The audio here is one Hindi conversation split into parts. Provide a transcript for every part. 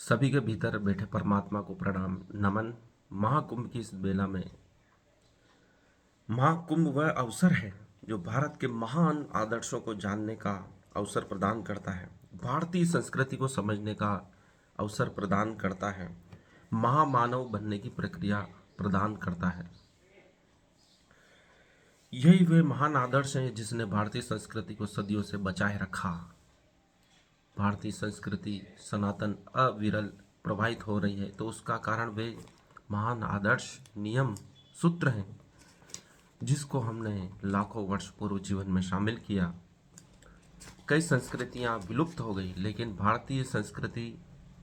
सभी के भीतर बैठे परमात्मा को प्रणाम नमन। महाकुंभ की इस बेला में महाकुंभ वह अवसर है जो भारत के महान आदर्शों को जानने का अवसर प्रदान करता है, भारतीय संस्कृति को समझने का अवसर प्रदान करता है, महामानव बनने की प्रक्रिया प्रदान करता है। यही वे महान आदर्श हैं जिसने भारतीय संस्कृति को सदियों से बचाए रखा। भारतीय संस्कृति सनातन अविरल प्रवाहित हो रही है तो उसका कारण वे महान आदर्श, नियम, सूत्र हैं जिसको हमने लाखों वर्ष पूर्व जीवन में शामिल किया। कई संस्कृतियां विलुप्त हो गई लेकिन भारतीय संस्कृति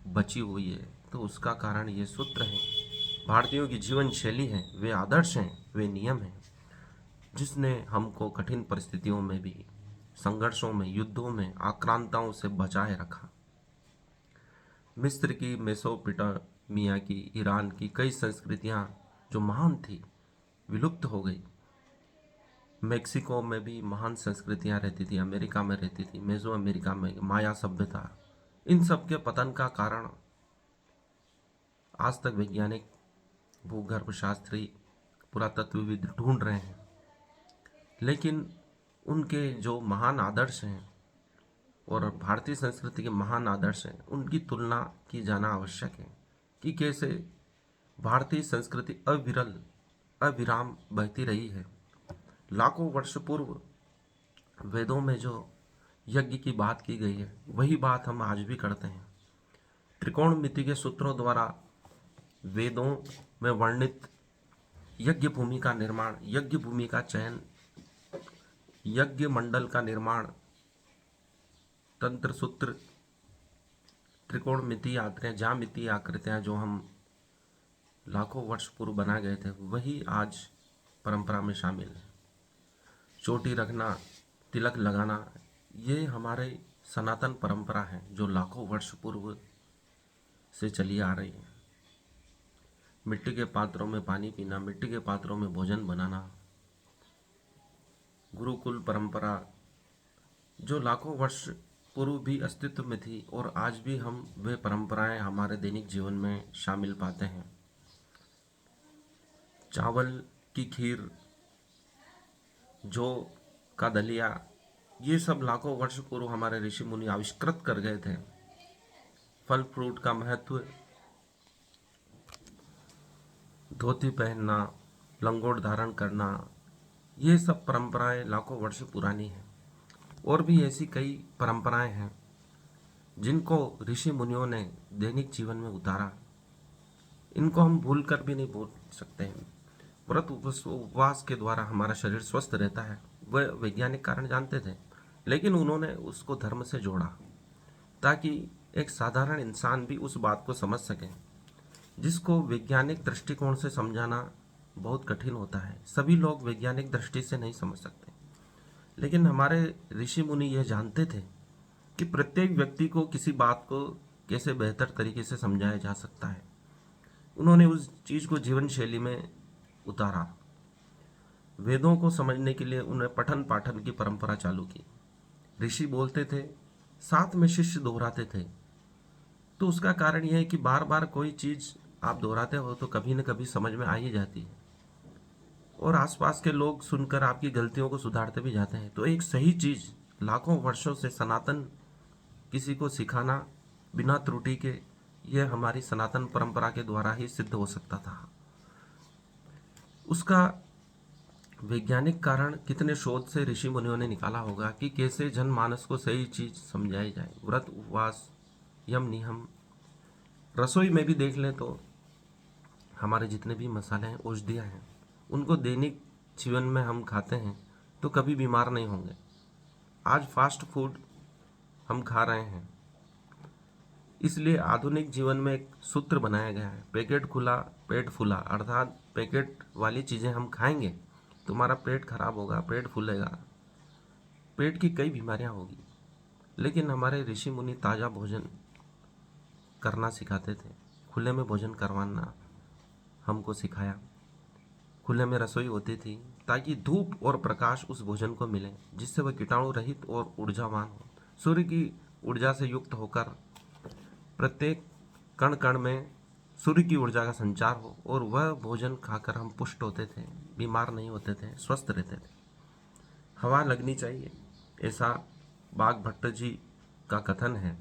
बची हुई है तो उसका कारण ये सूत्र हैं, भारतीयों की जीवन शैली है, वे आदर्श हैं, वे नियम हैं जिसने हमको कठिन परिस्थितियों में भी, संघर्षों में, युद्धों में, आक्रांताओं से बचाए रखा। मिस्र की, मेसोपोटामिया की, ईरान की कई संस्कृतियां जो महान थी विलुप्त हो गई। मेक्सिको में भी महान संस्कृतियां रहती थी, अमेरिका में रहती थी, मेसो अमेरिका में माया सभ्यता। इन सब के पतन का कारण आज तक वैज्ञानिक, भूगर्भ शास्त्री, पुरातत्वविद ढूंढ रहे हैं, लेकिन उनके जो महान आदर्श हैं और भारतीय संस्कृति के महान आदर्श हैं उनकी तुलना की जाना आवश्यक है कि कैसे भारतीय संस्कृति अविरल अविराम बहती रही है। लाखों वर्ष पूर्व वेदों में जो यज्ञ की बात की गई है वही बात हम आज भी करते हैं। त्रिकोणमिति के सूत्रों द्वारा वेदों में वर्णित यज्ञ भूमि का निर्माण, यज्ञ भूमि का चयन, यज्ञ मंडल का निर्माण, तंत्र सूत्र, त्रिकोणमिति आकृतियाँ, ज्यामितीय आकृतियाँ जो हम लाखों वर्ष पूर्व बनाए गए थे वही आज परंपरा में शामिल है। चोटी रखना, तिलक लगाना, ये हमारे सनातन परंपरा है जो लाखों वर्ष पूर्व से चली आ रही है। मिट्टी के पात्रों में पानी पीना, मिट्टी के पात्रों में भोजन बनाना, गुरुकुल परंपरा जो लाखों वर्ष पूर्व भी अस्तित्व में थी और आज भी हम वे परंपराएं हमारे दैनिक जीवन में शामिल पाते हैं। चावल की खीर, जौ का दलिया, ये सब लाखों वर्ष पूर्व हमारे ऋषि मुनि आविष्कृत कर गए थे। फल फ्रूट का महत्व, धोती पहनना, लंगोट धारण करना, ये सब परंपराएं लाखों वर्ष पुरानी हैं। और भी ऐसी कई परंपराएं हैं जिनको ऋषि मुनियों ने दैनिक जीवन में उतारा। इनको हम भूल कर भी नहीं भूल सकते हैं। व्रत उपवास के द्वारा हमारा शरीर स्वस्थ रहता है, वह वैज्ञानिक कारण जानते थे, लेकिन उन्होंने उसको धर्म से जोड़ा ताकि एक साधारण इंसान भी उस बात को समझ सके जिसको वैज्ञानिक दृष्टिकोण से समझाना बहुत कठिन होता है। सभी लोग वैज्ञानिक दृष्टि से नहीं समझ सकते, लेकिन हमारे ऋषि मुनि यह जानते थे कि प्रत्येक व्यक्ति को किसी बात को कैसे बेहतर तरीके से समझाया जा सकता है। उन्होंने उस चीज़ को जीवन शैली में उतारा। वेदों को समझने के लिए उन्हें पठन पाठन की परंपरा चालू की। ऋषि बोलते थे, साथ में शिष्य दोहराते थे। तो उसका कारण यह है कि बार बार कोई चीज़ आप दोहराते हो तो कभी न कभी समझ में आ ही जाती है और आसपास के लोग सुनकर आपकी गलतियों को सुधारते भी जाते हैं। तो एक सही चीज़ लाखों वर्षों से सनातन किसी को सिखाना बिना त्रुटि के, यह हमारी सनातन परंपरा के द्वारा ही सिद्ध हो सकता था। उसका वैज्ञानिक कारण कितने शोध से ऋषि मुनियों ने निकाला होगा कि कैसे जनमानस को सही चीज़ समझाई जाए। व्रत उपवास, यम नियम, रसोई में भी देख लें तो हमारे जितने भी मसाले हैं, औषधियाँ हैं, उनको दैनिक जीवन में हम खाते हैं तो कभी बीमार नहीं होंगे। आज फास्ट फूड हम खा रहे हैं, इसलिए आधुनिक जीवन में एक सूत्र बनाया गया है, पैकेट खुला पेट फूला, अर्थात पैकेट वाली चीज़ें हम खाएंगे तुम्हारा पेट खराब होगा, पेट फूलेगा, पेट की कई बीमारियां होगी। लेकिन हमारे ऋषि मुनि ताज़ा भोजन करना सिखाते थे, खुले में भोजन करवाना हमको सिखाया। खुले में रसोई होती थी ताकि धूप और प्रकाश उस भोजन को मिले जिससे वह कीटाणु रहित और ऊर्जावान हो। सूर्य की ऊर्जा से युक्त होकर प्रत्येक कण कण में सूर्य की ऊर्जा का संचार हो और वह भोजन खाकर हम पुष्ट होते थे, बीमार नहीं होते थे, स्वस्थ रहते थे। हवा लगनी चाहिए, ऐसा बाघ भट्ट जी का कथन है।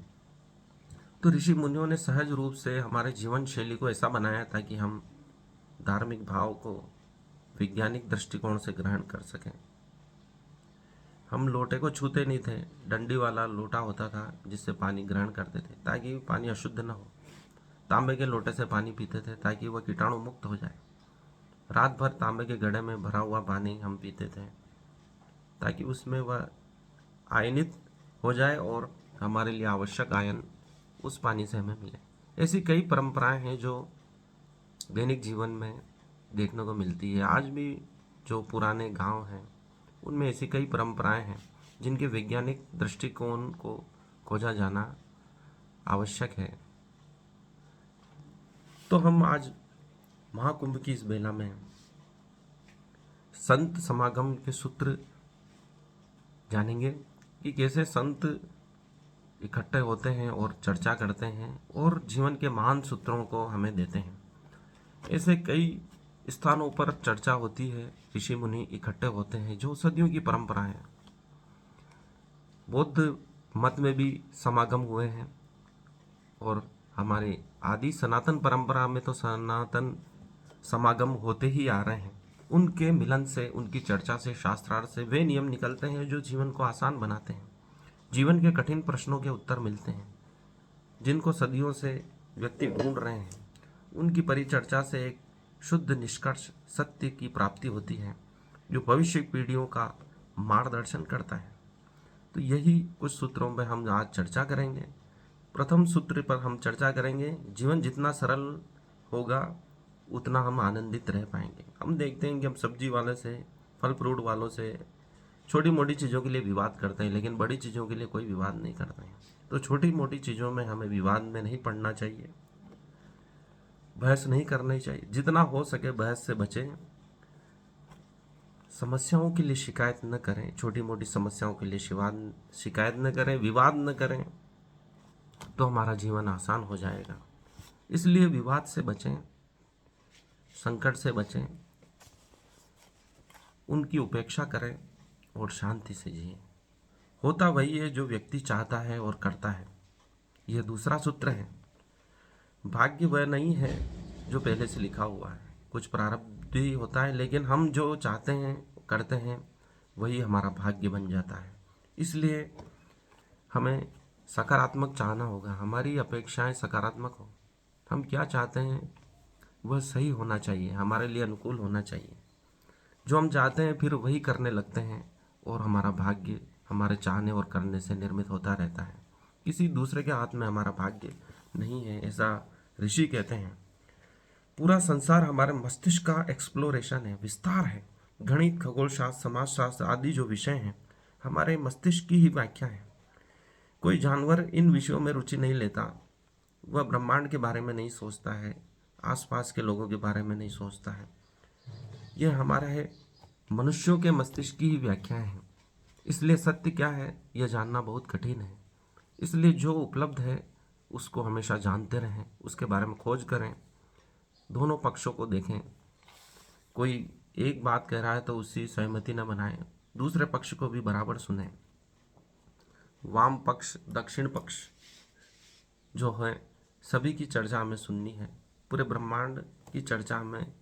तो ऋषि मुनियों ने सहज रूप से हमारे जीवन शैली को ऐसा बनाया था कि हम धार्मिक भाव को वैज्ञानिक दृष्टिकोण से ग्रहण कर सकें। हम लोटे को छूते नहीं थे, डंडी वाला लोटा होता था जिससे पानी ग्रहण करते थे ताकि पानी अशुद्ध न हो। तांबे के लोटे से पानी पीते थे ताकि वह कीटाणु मुक्त हो जाए। रात भर तांबे के घड़े में भरा हुआ पानी हम पीते थे ताकि उसमें वह आयनित हो जाए और हमारे लिए आवश्यक आयन उस पानी से हमें मिले। ऐसी कई परंपराएं हैं जो दैनिक जीवन में देखने को मिलती है। आज भी जो पुराने गांव हैं उनमें ऐसी कई परंपराएं हैं जिनके वैज्ञानिक दृष्टिकोण को खोजा जाना आवश्यक है। तो हम आज महाकुंभ की इस बेला में संत समागम के सूत्र जानेंगे कि कैसे संत इकट्ठे होते हैं और चर्चा करते हैं और जीवन के महान सूत्रों को हमें देते हैं। ऐसे कई स्थानों पर चर्चा होती है, ऋषि मुनि इकट्ठे होते हैं, जो सदियों की परंपरा है। बौद्ध मत में भी समागम हुए हैं और हमारे आदि सनातन परंपरा में तो सनातन समागम होते ही आ रहे हैं। उनके मिलन से, उनकी चर्चा से, शास्त्रार्थ से वे नियम निकलते हैं जो जीवन को आसान बनाते हैं। जीवन के कठिन प्रश्नों के उत्तर मिलते हैं जिनको सदियों से व्यक्ति ढूंढ रहे हैं। उनकी परिचर्चा से एक शुद्ध निष्कर्ष सत्य की प्राप्ति होती है जो भविष्य पीढ़ियों का मार्गदर्शन करता है। तो यही कुछ सूत्रों पर हम आज चर्चा करेंगे। प्रथम सूत्र पर हम चर्चा करेंगे, जीवन जितना सरल होगा उतना हम आनंदित रह पाएंगे। हम देखते हैं कि हम सब्जी वाले से, फल फ्रूट वालों से छोटी मोटी चीज़ों के लिए विवाद करते हैं, लेकिन बड़ी चीज़ों के लिए कोई विवाद नहीं करते हैं। तो छोटी मोटी चीज़ों में हमें विवाद में नहीं पड़ना चाहिए, बहस नहीं करनी चाहिए। जितना हो सके बहस से बचें, समस्याओं के लिए शिकायत न करें, छोटी मोटी समस्याओं के लिए शिकायत न करें, विवाद न करें, तो हमारा जीवन आसान हो जाएगा। इसलिए विवाद से बचें, संकट से बचें, उनकी उपेक्षा करें और शांति से जिए। होता वही है जो व्यक्ति चाहता है और करता है। यह दूसरा सूत्र है। भाग्य वह नहीं है जो पहले से लिखा हुआ है, कुछ प्रारब्ध भी होता है, लेकिन हम जो चाहते हैं करते हैं वही हमारा भाग्य बन जाता है। इसलिए हमें सकारात्मक चाहना होगा, हमारी अपेक्षाएं सकारात्मक हो। हम क्या चाहते हैं वह सही होना चाहिए, हमारे लिए अनुकूल होना चाहिए। जो हम चाहते हैं फिर वही करने लगते हैं और हमारा भाग्य हमारे चाहने और करने से निर्मित होता रहता है। किसी दूसरे के हाथ में हमारा भाग्य नहीं है, ऐसा ऋषि कहते हैं। पूरा संसार हमारे मस्तिष्क का एक्सप्लोरेशन है, विस्तार है। गणित, खगोलशास्त्र, समाजशास्त्र आदि जो विषय हैं हमारे मस्तिष्क की ही व्याख्या है। कोई जानवर इन विषयों में रुचि नहीं लेता, वह ब्रह्मांड के बारे में नहीं सोचता है, आसपास के लोगों के बारे में नहीं सोचता है। यह हमारा है, मनुष्यों के मस्तिष्क की ही व्याख्याएं हैं। इसलिए सत्य क्या है यह जानना बहुत कठिन है। इसलिए जो उपलब्ध है उसको हमेशा जानते रहें, उसके बारे में खोज करें, दोनों पक्षों को देखें। कोई एक बात कह रहा है तो उसकी सहमति न बनाएं, दूसरे पक्ष को भी बराबर सुने। वाम पक्ष, दक्षिण पक्ष जो है सभी की चर्चा हमें सुननी है, पूरे ब्रह्मांड की चर्चा हमें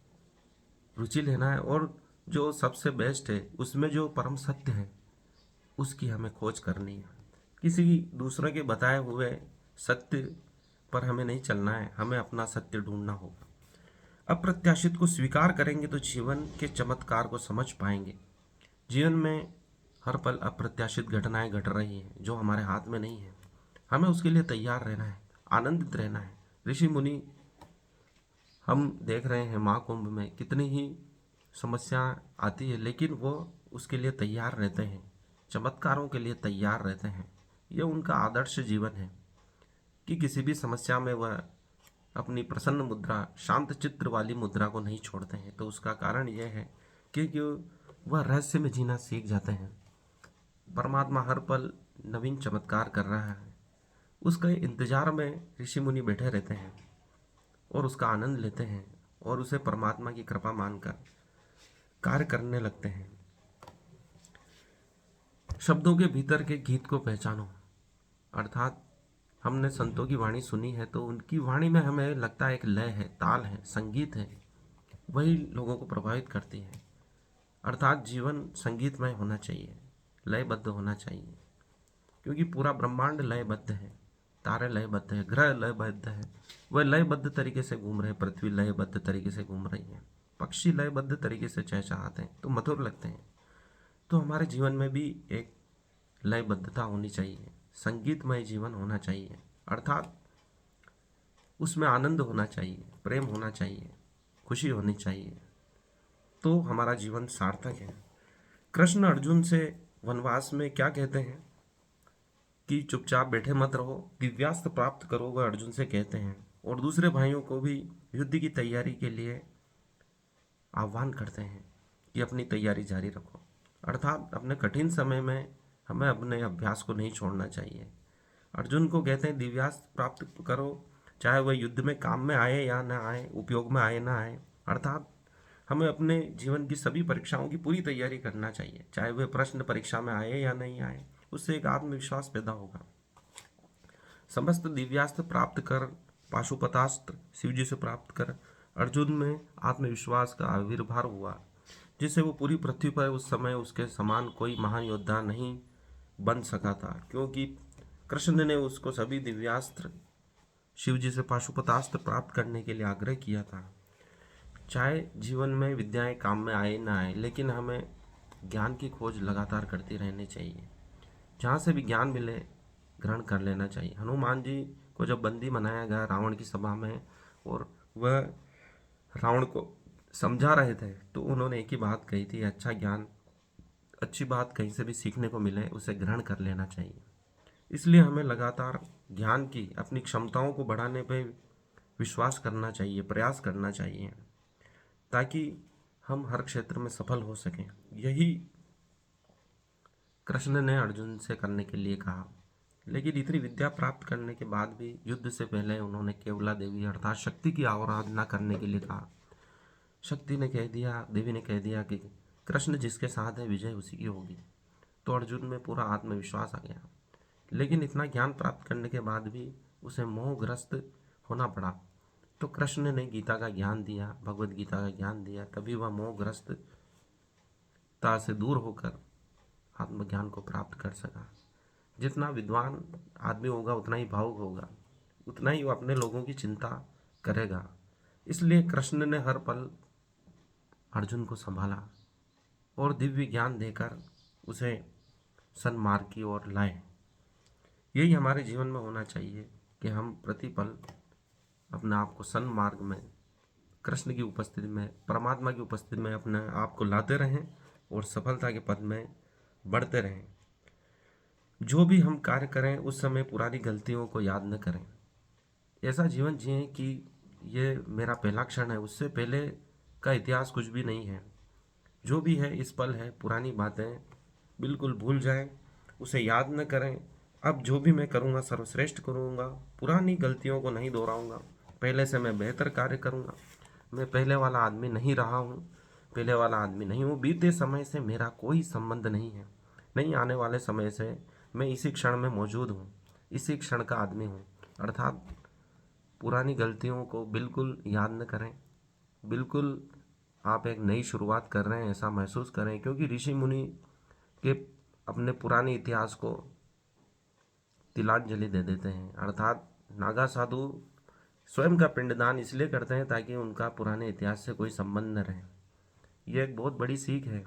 रुचि लेना है और जो सबसे बेस्ट है उसमें जो परम सत्य है उसकी हमें खोज करनी है। किसी दूसरे के बताए हुए सत्य पर हमें नहीं चलना है, हमें अपना सत्य ढूंढना होगा। अप्रत्याशित को स्वीकार करेंगे तो जीवन के चमत्कार को समझ पाएंगे। जीवन में हर पल अप्रत्याशित घटनाएं घट रही हैं जो हमारे हाथ में नहीं है, हमें उसके लिए तैयार रहना है, आनंदित रहना है। ऋषि मुनि हम देख रहे हैं महाकुंभ में कितनी ही समस्या आती है, लेकिन वो उसके लिए तैयार रहते हैं, चमत्कारों के लिए तैयार रहते हैं। यह उनका आदर्श जीवन है कि किसी भी समस्या में वह अपनी प्रसन्न मुद्रा, शांत चित्र वाली मुद्रा को नहीं छोड़ते हैं। तो उसका कारण यह है कि वह रहस्य में जीना सीख जाते हैं। परमात्मा हर पल नवीन चमत्कार कर रहा है, उसके इंतजार में ऋषि मुनि बैठे रहते हैं। और उसका आनंद लेते हैं और उसे परमात्मा की कृपा मानकर कार्य करने लगते हैं। शब्दों के भीतर के गीत को पहचानो, अर्थात हमने संतों की वाणी सुनी है तो उनकी वाणी में हमें लगता है एक लय है, ताल है, संगीत है, वही लोगों को प्रभावित करती है। अर्थात जीवन संगीतमय होना चाहिए, लयबद्ध होना चाहिए, क्योंकि पूरा ब्रह्मांड लयबद्ध है, तारे लयबद्ध है, ग्रह लयबद्ध है, वह लयबद्ध तरीके से घूम रहे, पृथ्वी लयबद्ध तरीके से घूम रही है, पक्षी लयबद्ध तरीके से चहचहाते हैं तो मधुर लगते हैं। तो हमारे जीवन में भी एक लयबद्धता होनी चाहिए, संगीतमय जीवन होना चाहिए, अर्थात उसमें आनंद होना चाहिए, प्रेम होना चाहिए, खुशी होनी चाहिए, तो हमारा जीवन सार्थक है। कृष्ण अर्जुन से वनवास में क्या कहते हैं कि चुपचाप बैठे मत रहो, दिव्यास्त्र प्राप्त करो, वह अर्जुन से कहते हैं, और दूसरे भाइयों को भी युद्ध की तैयारी के लिए आह्वान करते हैं कि अपनी तैयारी जारी रखो। अर्थात अपने कठिन समय में हमें अपने अभ्यास को नहीं छोड़ना चाहिए। अर्जुन को कहते हैं दिव्यास्त्र प्राप्त करो, चाहे वह युद्ध में काम में आए या ना आए, उपयोग में आए ना आए। अर्थात हमें अपने जीवन की सभी परीक्षाओं की पूरी तैयारी करना चाहिए, चाहे वह प्रश्न परीक्षा में आए या नहीं आए, उससे एक आत्मविश्वास पैदा होगा। समस्त दिव्यास्त्र प्राप्त कर, पाशुपतास्त्र शिव जी से प्राप्त कर अर्जुन में आत्मविश्वास का आविर्भाव हुआ, जिससे वो पूरी पृथ्वी पर उस समय उसके समान कोई महान योद्धा नहीं बन सका था, क्योंकि कृष्ण ने उसको सभी दिव्यास्त्र शिव जी से पाशुपतास्त्र प्राप्त करने के लिए आग्रह किया था। चाहे जीवन में विद्याएं काम में आए ना आए, लेकिन हमें ज्ञान की खोज लगातार करती रहनी चाहिए। जहाँ से भी ज्ञान मिले ग्रहण कर लेना चाहिए। हनुमान जी को जब बंदी बनाया गया रावण की सभा में और वह रावण को समझा रहे थे, तो उन्होंने एक ही बात कही थी, अच्छा ज्ञान, अच्छी बात कहीं से भी सीखने को मिले उसे ग्रहण कर लेना चाहिए। इसलिए हमें लगातार ज्ञान की, अपनी क्षमताओं को बढ़ाने पे विश्वास करना चाहिए, प्रयास करना चाहिए, ताकि हम हर क्षेत्र में सफल हो सकें। यही कृष्ण ने अर्जुन से करने के लिए कहा। लेकिन इतनी विद्या प्राप्त करने के बाद भी युद्ध से पहले उन्होंने केवला देवी अर्थात शक्ति की आराधना करने के लिए कहा। शक्ति ने कह दिया, देवी ने कह दिया कि कृष्ण जिसके साथ है विजय उसी की होगी। तो अर्जुन में पूरा आत्मविश्वास आ गया। लेकिन इतना ज्ञान प्राप्त करने के बाद भी उसे मोहग्रस्त होना पड़ा। तो कृष्ण ने गीता का ज्ञान दिया, भगवत गीता का ज्ञान दिया, तभी वह मोहग्रस्तता से दूर होकर आत्मज्ञान को प्राप्त कर सका। जितना विद्वान आदमी होगा उतना ही भावुक होगा, उतना ही वो अपने लोगों की चिंता करेगा। इसलिए कृष्ण ने हर पल अर्जुन को संभाला और दिव्य ज्ञान देकर उसे सन्मार्ग की ओर लाए। यही हमारे जीवन में होना चाहिए कि हम प्रतिपल अपने आप को सन्मार्ग में, कृष्ण की उपस्थिति में, परमात्मा की उपस्थिति में अपने आप को लाते रहें और सफलता के पद में बढ़ते रहें। जो भी हम कार्य करें उस समय पुरानी गलतियों को याद न करें। ऐसा जीवन जिएं कि ये मेरा पहला क्षण है, उससे पहले का इतिहास कुछ भी नहीं है। जो भी है इस पल है, पुरानी बातें बिल्कुल भूल जाएं, उसे याद न करें। अब जो भी मैं करूँगा सर्वश्रेष्ठ करूँगा, पुरानी गलतियों को नहीं दोहराऊँगा, पहले से मैं बेहतर कार्य करूँगा। मैं पहले वाला आदमी नहीं रहा हूँ, पहले वाला आदमी नहीं हूँ। बीते समय से मेरा कोई संबंध नहीं है, नहीं आने वाले समय से मैं इसी क्षण में मौजूद हूँ, इसी क्षण का आदमी हूँ। अर्थात पुरानी गलतियों को बिल्कुल याद न करें। बिल्कुल आप एक नई शुरुआत कर रहे हैं ऐसा महसूस करें, क्योंकि ऋषि मुनि के अपने पुराने इतिहास को तिलांजलि दे देते हैं। अर्थात नागा साधु स्वयं का पिंडदान इसलिए करते हैं ताकि उनका पुराने इतिहास से कोई संबंध न रहे। यह एक बहुत बड़ी सीख है।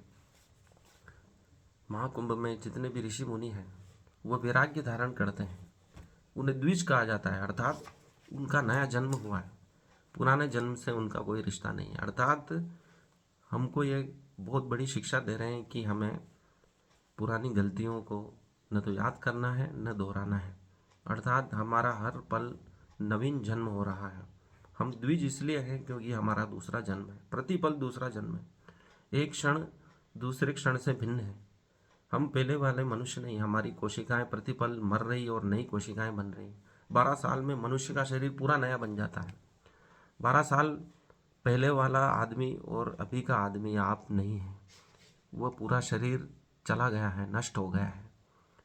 महाकुंभ में जितने भी ऋषि मुनि हैं वो वैराग्य धारण करते हैं, उन्हें द्विज कहा जाता है, अर्थात उनका नया जन्म हुआ है, पुराने जन्म से उनका कोई रिश्ता नहीं है। अर्थात हमको ये बहुत बड़ी शिक्षा दे रहे हैं कि हमें पुरानी गलतियों को न तो याद करना है न दोहराना है। अर्थात हमारा हर पल नवीन जन्म हो रहा है। हम द्विज इसलिए हैं क्योंकि हमारा दूसरा जन्म है, प्रतिपल दूसरा जन्म है। एक क्षण दूसरे क्षण से भिन्न है। हम पहले वाले मनुष्य नहीं, हमारी कोशिकाएं प्रतिपल मर रही और नई कोशिकाएं बन रही। 12 साल में मनुष्य का शरीर पूरा नया बन जाता है। 12 साल पहले वाला आदमी और अभी का आदमी आप नहीं है। वो पूरा शरीर चला गया है, नष्ट हो गया है।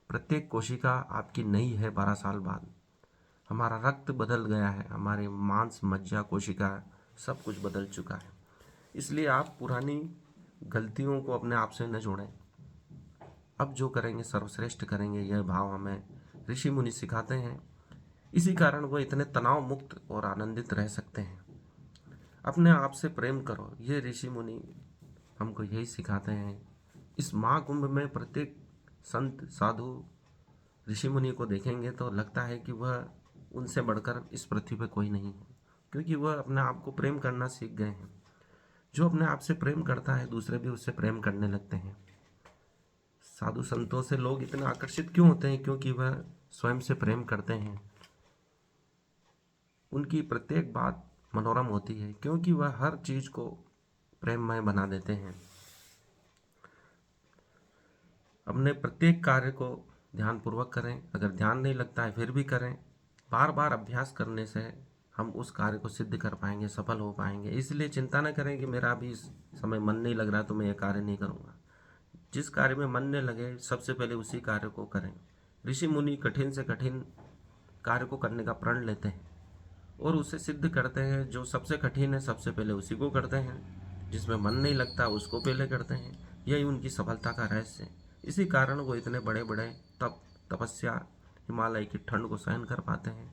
प्रत्येक कोशिका आपकी नई है 12 साल बाद। हमारा रक्त बदल गया है, हमारे मांस मज्जा कोशिका सब कुछ बदल चुका है। इसलिए आप पुरानी गलतियों को अपने आप से न जोड़ें। अब जो करेंगे सर्वश्रेष्ठ करेंगे, यह भाव हमें ऋषि मुनि सिखाते हैं। इसी कारण वो इतने तनाव मुक्त और आनंदित रह सकते हैं। अपने आप से प्रेम करो, ये ऋषि मुनि हमको यही सिखाते हैं। इस महाकुंभ में प्रत्येक संत साधु ऋषि मुनि को देखेंगे तो लगता है कि वह उनसे बढ़कर इस पृथ्वी पर कोई नहीं है, क्योंकि वह अपने आप को प्रेम करना सीख गए हैं। जो अपने आप से प्रेम करता है, दूसरे भी उससे प्रेम करने लगते हैं। साधु संतों से लोग इतने आकर्षित क्यों होते हैं? क्योंकि वह स्वयं से प्रेम करते हैं। उनकी प्रत्येक बात मनोरम होती है, क्योंकि वह हर चीज को प्रेममय बना देते हैं। अपने प्रत्येक कार्य को ध्यानपूर्वक करें। अगर ध्यान नहीं लगता है फिर भी करें। बार बार अभ्यास करने से हम उस कार्य को सिद्ध कर पाएंगे, सफल हो पाएंगे। इसलिए चिंता न करें कि मेरा अभी इस समय मन नहीं लग रहा तो मैं ये कार्य नहीं करूँगा। जिस कार्य में मन न लगे, सबसे पहले उसी कार्य को करें। ऋषि मुनि कठिन से कठिन कार्य को करने का प्रण लेते हैं और उसे सिद्ध करते हैं। जो सबसे कठिन है सबसे पहले उसी को करते हैं, जिसमें मन नहीं लगता उसको पहले करते हैं। यही उनकी सफलता का रहस्य है। इसी कारण वो इतने बड़े बड़े तपस्या, हिमालय की ठंड को सहन कर पाते हैं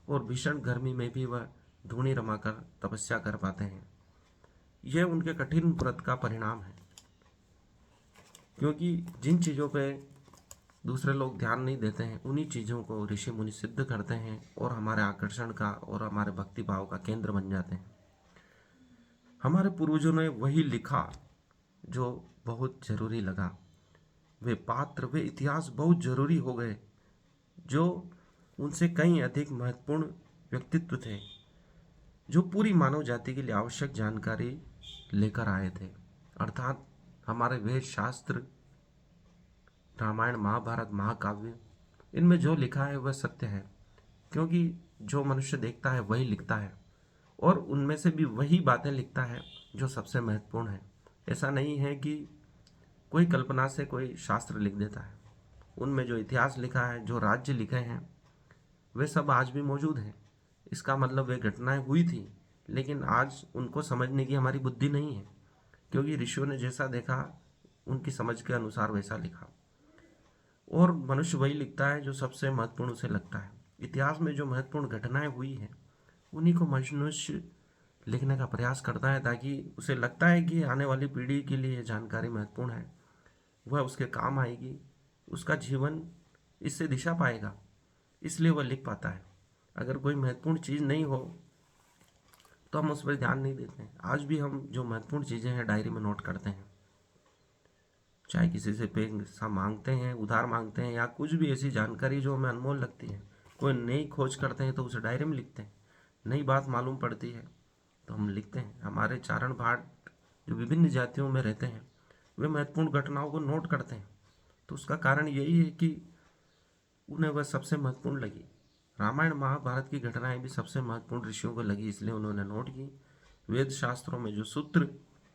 और भीषण गर्मी में भी वह धूनी रमाकर तपस्या कर पाते हैं। यह उनके कठिन व्रत का परिणाम है, क्योंकि जिन चीज़ों पे दूसरे लोग ध्यान नहीं देते हैं, उन्हीं चीज़ों को ऋषि मुनि सिद्ध करते हैं और हमारे आकर्षण का और हमारे भक्ति भाव का केंद्र बन जाते हैं। हमारे पूर्वजों ने वही लिखा जो बहुत जरूरी लगा। वे पात्र, वे इतिहास बहुत जरूरी हो गए, जो उनसे कहीं अधिक महत्वपूर्ण व्यक्तित्व थे, जो पूरी मानव जाति के लिए आवश्यक जानकारी लेकर आए थे। अर्थात हमारे वेद शास्त्र, रामायण महाभारत महाकाव्य, इनमें जो लिखा है वह सत्य है, क्योंकि जो मनुष्य देखता है वही लिखता है और उनमें से भी वही बातें लिखता है जो सबसे महत्वपूर्ण है। ऐसा नहीं है कि कोई कल्पना से कोई शास्त्र लिख देता है। उनमें जो इतिहास लिखा है, जो राज्य लिखे हैं, वे सब आज भी मौजूद हैं। इसका मतलब वे घटनाएं हुई थी, लेकिन आज उनको समझने की हमारी बुद्धि नहीं है, क्योंकि ऋषियों ने जैसा देखा उनकी समझ के अनुसार वैसा लिखा। और मनुष्य वही लिखता है जो सबसे महत्वपूर्ण उसे लगता है। इतिहास में जो महत्वपूर्ण घटनाएं हुई हैं, उन्हीं को मनुष्य लिखने का प्रयास करता है, ताकि उसे लगता है कि आने वाली पीढ़ी के लिए यह जानकारी महत्वपूर्ण है, वह उसके काम आएगी, उसका जीवन इससे दिशा पाएगा, इसलिए वह लिख पाता है। अगर कोई महत्वपूर्ण चीज़ नहीं हो तो हम उस पर ध्यान नहीं देते हैं। आज भी हम जो महत्वपूर्ण चीज़ें हैं डायरी में नोट करते हैं, चाहे किसी से पैसा मांगते हैं, उधार मांगते हैं, या कुछ भी ऐसी जानकारी जो हमें अनमोल लगती है। कोई नई खोज करते हैं तो उसे डायरी में लिखते हैं। नई बात मालूम पड़ती है तो हम लिखते हैं। हमारे चारण भाट जो विभिन्न जातियों में रहते हैं, वे महत्वपूर्ण घटनाओं को नोट करते हैं। तो उसका कारण यही है कि उन्हें वह सबसे महत्वपूर्ण लगी। रामायण महाभारत की घटनाएं भी सबसे महत्वपूर्ण ऋषियों को लगी, इसलिए उन्होंने नोट की। वेद शास्त्रों में जो सूत्र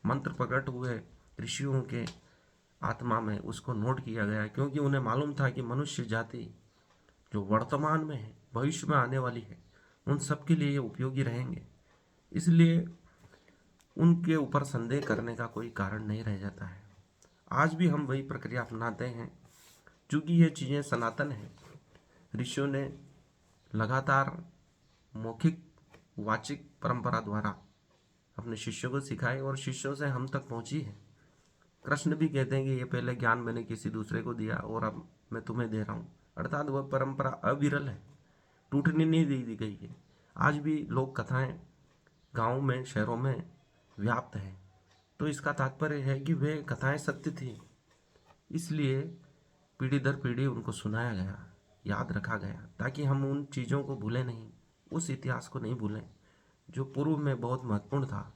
मंत्र प्रकट हुए ऋषियों के आत्मा में, उसको नोट किया गया, क्योंकि उन्हें मालूम था कि मनुष्य जाति जो वर्तमान में है, भविष्य में आने वाली है, उन सब के लिए ये उपयोगी रहेंगे। इसलिए उनके ऊपर संदेह करने का कोई कारण नहीं रह जाता है। आज भी हम वही प्रक्रिया अपनाते हैं, क्योंकि ये चीज़ें सनातन हैं। ऋषियों ने लगातार मौखिक वाचिक परंपरा द्वारा अपने शिष्यों को सिखाई और शिष्यों से हम तक पहुंची है। कृष्ण भी कहते हैं कि ये पहले ज्ञान मैंने किसी दूसरे को दिया और अब मैं तुम्हें दे रहा हूँ। अर्थात वह परंपरा अविरल है, टूटने नहीं दी गई है। आज भी लोक कथाएं गाँव में, शहरों में व्याप्त हैं। तो इसका तात्पर्य है कि वे कथाएं सत्य थी, इसलिए पीढ़ी दर पीढ़ी उनको सुनाया गया, याद रखा गया, ताकि हम उन चीज़ों को भूलें नहीं, उस इतिहास को नहीं भूलें जो पूर्व में बहुत महत्वपूर्ण था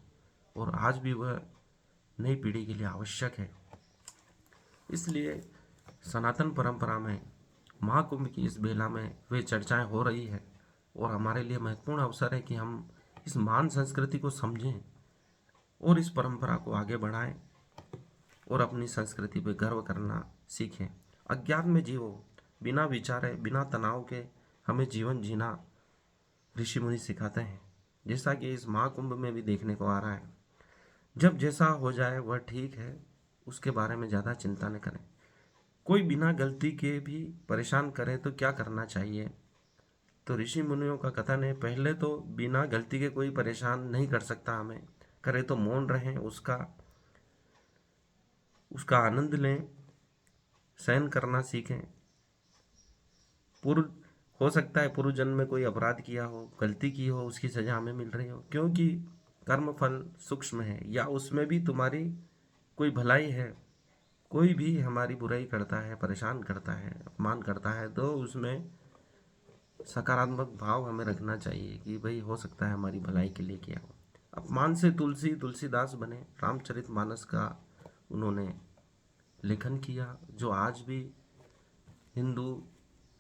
और आज भी वह नई पीढ़ी के लिए आवश्यक है। इसलिए सनातन परंपरा में महाकुंभ की इस बेला में वे चर्चाएं हो रही है और हमारे लिए महत्वपूर्ण अवसर है कि हम इस महान संस्कृति को समझें और इस परंपरा को आगे बढ़ाएं और अपनी संस्कृति पर गर्व करना सीखें। अज्ञात में जियो, बिना विचारे, बिना तनाव के हमें जीवन जीना ऋषि मुनि सिखाते हैं, जैसा कि इस महाकुंभ में भी देखने को आ रहा है। जब जैसा हो जाए वह ठीक है, उसके बारे में ज़्यादा चिंता न करें। कोई बिना गलती के भी परेशान करे तो क्या करना चाहिए? तो ऋषि मुनियों का कथन है, पहले तो बिना गलती के कोई परेशान नहीं कर सकता, हमें करे तो मौन रहें, उसका आनंद लें, सहन करना सीखें। पूर्व हो सकता है पूर्व जन्म में कोई अपराध किया हो, गलती की हो, उसकी सज़ा हमें मिल रही हो, क्योंकि कर्म फल सूक्ष्म है, या उसमें भी तुम्हारी कोई भलाई है। कोई भी हमारी बुराई करता है, परेशान करता है, अपमान करता है, तो उसमें सकारात्मक भाव हमें रखना चाहिए कि भाई हो सकता है हमारी भलाई के लिए किया हो। अपमान से तुलसीदास बने, रामचरितमानस का उन्होंने लेखन किया, जो आज भी हिंदू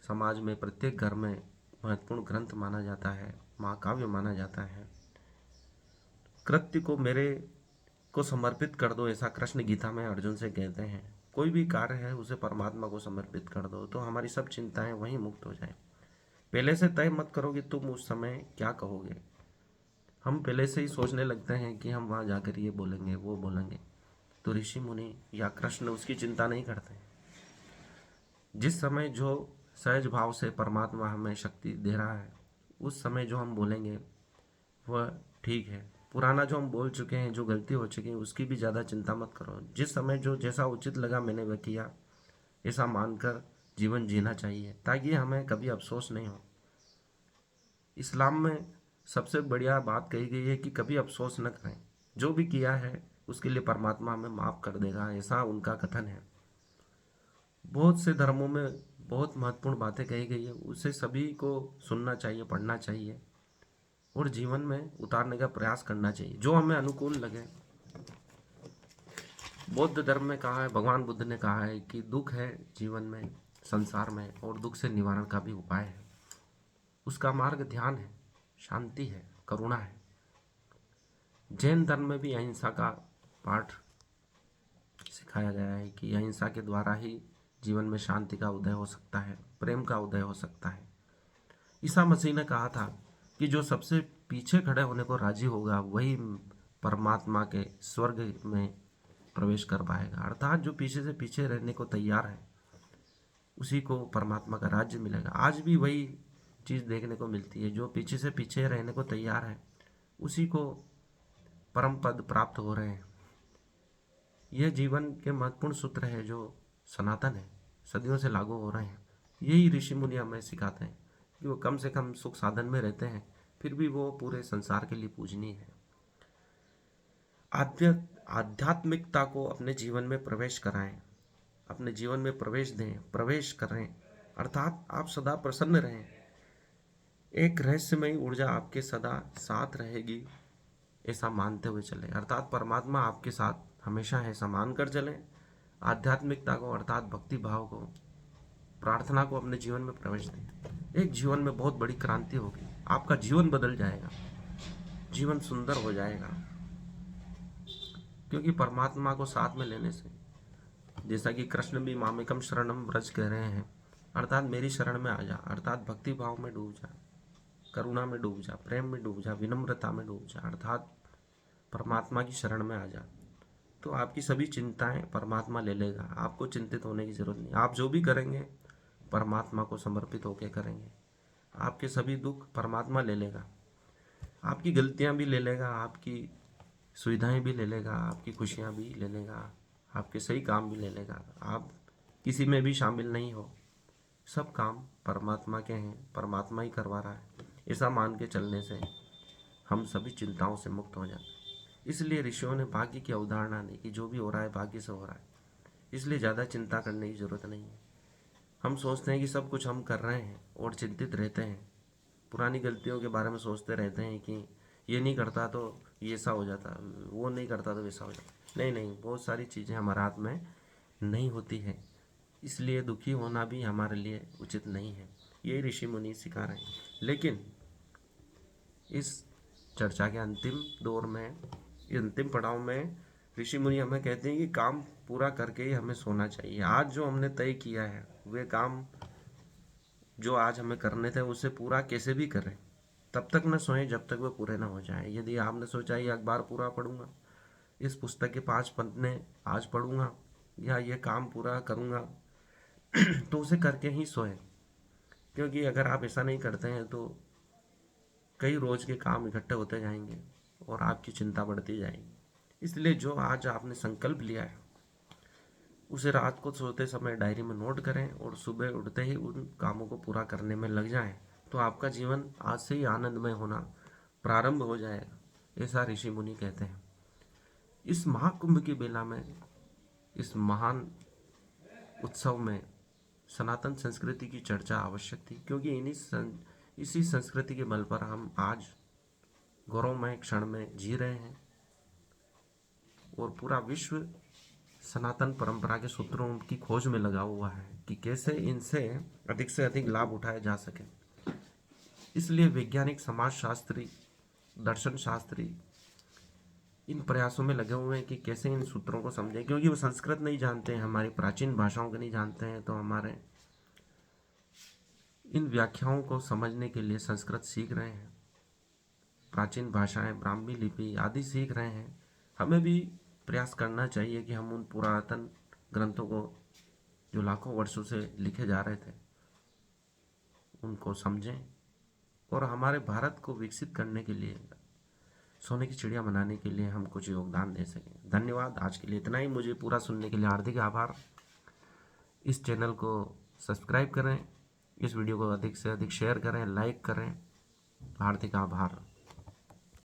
समाज में प्रत्येक घर में महत्वपूर्ण ग्रंथ माना जाता है, महाकाव्य माना जाता है। कृत्य को मेरे को समर्पित कर दो, ऐसा कृष्ण गीता में अर्जुन से कहते हैं। कोई भी कार्य है उसे परमात्मा को समर्पित कर दो, तो हमारी सब चिंताएं वहीं मुक्त हो जाए। पहले से तय मत करो कि तुम उस समय क्या कहोगे। हम पहले से ही सोचने लगते हैं कि हम वहाँ जाकर ये बोलेंगे, वो बोलेंगे, तो ऋषि मुनि या कृष्ण उसकी चिंता नहीं करते। जिस समय जो सहज भाव से परमात्मा हमें शक्ति दे रहा है, उस समय जो हम बोलेंगे वह ठीक है। पुराना जो हम बोल चुके हैं, जो गलती हो चुकी है, उसकी भी ज़्यादा चिंता मत करो। जिस समय जो जैसा उचित लगा मैंने वह किया, ऐसा मानकर जीवन जीना चाहिए, ताकि हमें कभी अफसोस नहीं हो। इस्लाम में सबसे बढ़िया बात कही गई है कि कभी अफसोस न करें, जो भी किया है उसके लिए परमात्मा हमें माफ़ कर देगा, ऐसा उनका कथन है। बहुत से धर्मों में बहुत महत्वपूर्ण बातें कही गई है, उसे सभी को सुनना चाहिए, पढ़ना चाहिए और जीवन में उतारने का प्रयास करना चाहिए, जो हमें अनुकूल लगे। बौद्ध धर्म में कहा है, भगवान बुद्ध ने कहा है कि दुख है जीवन में, संसार में, और दुख से निवारण का भी उपाय है। उसका मार्ग ध्यान है, शांति है, करुणा है। जैन धर्म में भी अहिंसा का पाठ सिखाया गया है कि अहिंसा के द्वारा ही जीवन में शांति का उदय हो सकता है, प्रेम का उदय हो सकता है। ईसा मसीह ने कहा था कि जो सबसे पीछे खड़े होने को राजी होगा वही परमात्मा के स्वर्ग में प्रवेश कर पाएगा। अर्थात जो पीछे से पीछे रहने को तैयार है उसी को परमात्मा का राज्य मिलेगा। आज भी वही चीज़ देखने को मिलती है, जो पीछे से पीछे रहने को तैयार है उसी को परम पद प्राप्त हो रहे हैं। यह जीवन के महत्वपूर्ण सूत्र है जो सनातन है, सदियों से लागू हो रहे हैं। यही ऋषि मुनि हमें सिखाते हैं कि वो कम से कम सुख साधन में रहते हैं, फिर भी वो पूरे संसार के लिए पूजनीय है। आध्यात्मिकता को अपने जीवन में प्रवेश कराएं, अपने जीवन में प्रवेश दें, प्रवेश करें, अर्थात आप सदा प्रसन्न रहें। एक रहस्यमयी ऊर्जा आपके सदा साथ रहेगी, ऐसा मानते हुए चलें, अर्थात परमात्मा आपके साथ हमेशा है, ऐसा मानकर चलें। आध्यात्मिकता को अर्थात भक्ति भाव को, प्रार्थना को अपने जीवन में प्रवेश दें। एक जीवन में बहुत बड़ी क्रांति होगी, आपका जीवन बदल जाएगा, जीवन सुंदर हो जाएगा, क्योंकि परमात्मा को साथ में लेने से, जैसा कि कृष्ण भी मामेकम शरणम व्रज कह रहे हैं, अर्थात मेरी शरण में आ जा, अर्थात भक्ति भाव में डूब जा, करुणा में डूब जा, प्रेम में डूब जा, विनम्रता में डूब जा, अर्थात परमात्मा की शरण में आ जा, तो आपकी सभी चिंताएं परमात्मा ले लेगा। आपको चिंतित होने की ज़रूरत नहीं। आप जो भी करेंगे परमात्मा को समर्पित होकर करेंगे, आपके सभी दुख परमात्मा ले लेगा, आपकी गलतियां भी ले लेगा, आपकी सुविधाएं भी ले लेगा, आपकी खुशियां भी ले लेगा, आपके सही काम भी ले लेगा। आप किसी में भी शामिल नहीं हो, सब काम परमात्मा के हैं, परमात्मा ही करवा रहा है, ऐसा मान के चलने से हम सभी चिंताओं से मुक्त हो जाते हैं। इसलिए ऋषियों ने भाग्य की अवधारणा दी कि जो भी हो रहा है भाग्य से हो रहा है, इसलिए ज़्यादा चिंता करने की ज़रूरत नहीं है। हम सोचते हैं कि सब कुछ हम कर रहे हैं और चिंतित रहते हैं, पुरानी गलतियों के बारे में सोचते रहते हैं कि ये नहीं करता तो ये ऐसा हो जाता, वो नहीं करता तो वैसा हो जाता। नहीं नहीं, बहुत सारी चीज़ें हमारे हाथ में नहीं होती हैं, इसलिए दुखी होना भी हमारे लिए उचित नहीं है। ये ऋषि मुनि सिखा रहे हैं। लेकिन इस चर्चा के अंतिम दौर में, अंतिम पड़ाव में ऋषि मुनि हमें कहते हैं कि काम पूरा करके ही हमें सोना चाहिए। आज जो हमने तय किया है वे काम जो आज हमें करने थे उसे पूरा कैसे भी करें, तब तक न सोएं जब तक वे पूरे ना हो जाएं। यदि आपने सोचा ये अखबार पूरा पढ़ूंगा, इस पुस्तक के 5 पन्ने आज पढ़ूंगा या ये काम पूरा करूंगा तो उसे करके ही सोएं, क्योंकि अगर आप ऐसा नहीं करते हैं तो कई रोज के काम इकट्ठे होते जाएंगे और आपकी चिंता बढ़ती जाएगी। इसलिए जो आज आपने संकल्प लिया है उसे रात को सोते समय डायरी में नोट करें और सुबह उठते ही उन कामों को पूरा करने में लग जाएं, तो आपका जीवन आज से ही आनंदमय होना प्रारंभ हो जाएगा, ऐसा ऋषि मुनि कहते हैं। इस महाकुंभ की बेला में, इस महान उत्सव में सनातन संस्कृति की चर्चा आवश्यक थी, क्योंकि इसी संस्कृति के बल पर हम आज गौरवमय क्षण में जी रहे हैं और पूरा विश्व सनातन परंपरा के सूत्रों की खोज में लगा हुआ है कि कैसे इनसे अधिक से अधिक लाभ उठाया जा सके। इसलिए वैज्ञानिक, समाजशास्त्री, दर्शन शास्त्री इन प्रयासों में लगे हुए हैं कि कैसे इन सूत्रों को समझें, क्योंकि वो संस्कृत नहीं जानते हैं, हमारी प्राचीन भाषाओं को नहीं जानते हैं, तो हमारे इन व्याख्याओं को समझने के लिए संस्कृत सीख रहे हैं, प्राचीन भाषाएं, ब्राह्मी लिपि आदि सीख रहे हैं। हमें भी प्रयास करना चाहिए कि हम उन पुरातन ग्रंथों को जो लाखों वर्षों से लिखे जा रहे थे उनको समझें और हमारे भारत को विकसित करने के लिए, सोने की चिड़िया बनाने के लिए हम कुछ योगदान दे सकें। धन्यवाद। आज के लिए इतना ही। मुझे पूरा सुनने के लिए हार्दिक आभार। इस चैनल को सब्सक्राइब करें, इस वीडियो को अधिक से अधिक शेयर करें, लाइक करें। हार्दिक आभार।